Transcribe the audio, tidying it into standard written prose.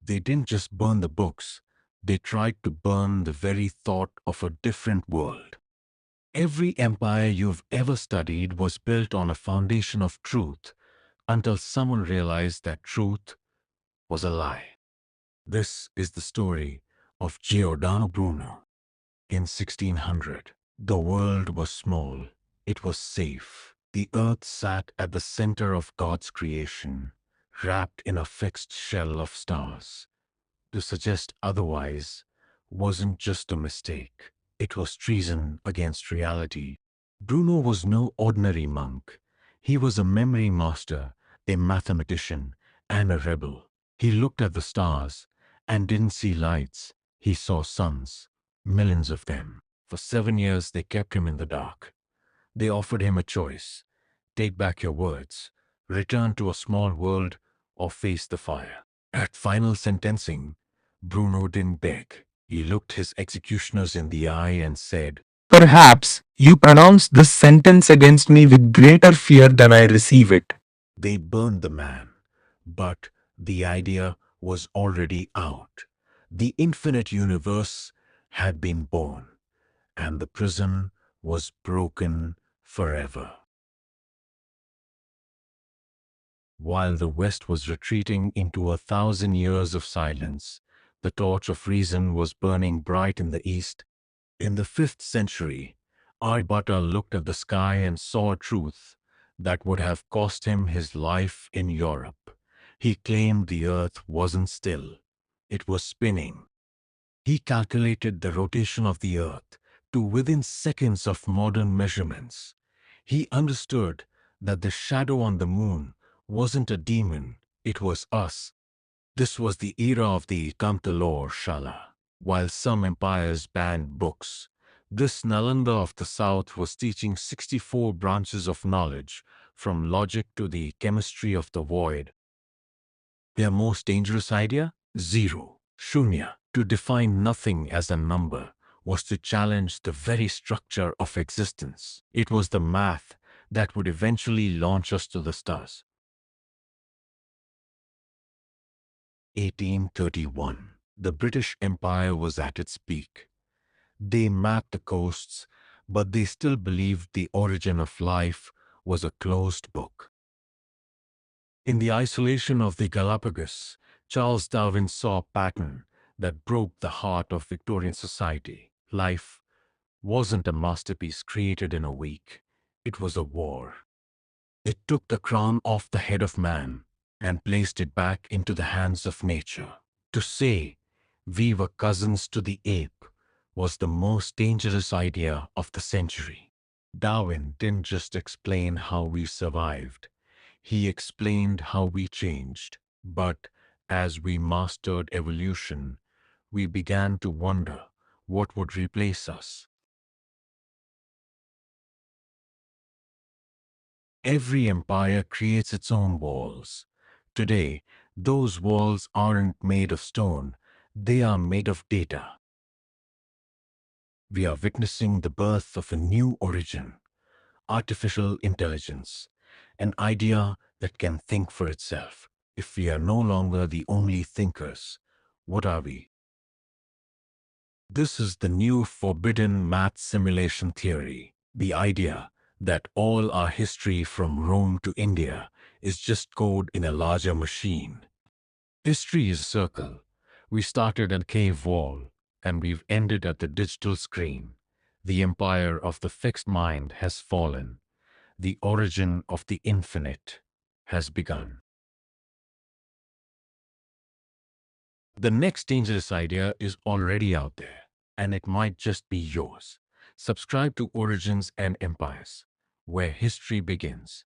They didn't just burn the books, they tried to burn the very thought of a different world. Every empire you've ever studied was built on a foundation of truth until someone realized that truth was a lie. This is the story of Giordano Bruno. In 1600, the world was small. It was safe. The earth sat at the center of God's creation, wrapped in a fixed shell of stars. To suggest otherwise wasn't just a mistake. It was treason against reality. Bruno was no ordinary monk. He was a memory master, a mathematician, and a rebel. He looked at the stars and didn't see lights. He saw suns, millions of them. For 7 years they kept him in the dark. They offered him a choice. Take back your words, return to a small world, or face the fire. At final sentencing, Bruno didn't beg. He looked his executioners in the eye and said, Perhaps you pronounce this sentence against me with greater fear than I receive it. they burned the man. But the idea was already out. The infinite universe had been born, and the prison was broken forever. While the West was retreating into 1,000 years of silence, the torch of reason was burning bright in the East. In the 5th century, Aryabhata looked at the sky and saw a truth that would have cost him his life in Europe. He claimed the earth wasn't still. It was spinning. He calculated the rotation of the earth to within seconds of modern measurements. He understood that the shadow on the moon wasn't a demon, it was us. This was the era of the Kanthalloor Shala. While some empires banned books, this Nalanda of the south was teaching 64 branches of knowledge, from logic to the chemistry of the void. Their most dangerous idea? Zero. Shunya. To define nothing as a number was to challenge the very structure of existence. It was the math that would eventually launch us to the stars. 1831. The British Empire was at its peak. They mapped the coasts, but they still believed the origin of life was a closed book. In the isolation of the Galapagos, Charles Darwin saw a pattern that broke the heart of Victorian society. Life wasn't a masterpiece created in a week. It was a war. It took the crown off the head of man and placed it back into the hands of nature. To say we were cousins to the ape was the most dangerous idea of the century. Darwin didn't just explain how we survived. He explained how we changed. But as we mastered evolution, we began to wonder what would replace us. Every empire creates its own walls. Today, those walls aren't made of stone, they are made of data. We are witnessing the birth of a new origin, artificial intelligence, an idea that can think for itself. If we are no longer the only thinkers, what are we? This is the new forbidden math simulation theory, the idea that all our history from Rome to India is just code in a larger machine. History is a circle. We started at a cave wall, and we've ended at the digital screen. The empire of the fixed mind has fallen. The origin of the infinite has begun. The next dangerous idea is already out there, and it might just be yours. Subscribe to Origins and Empires, where history begins.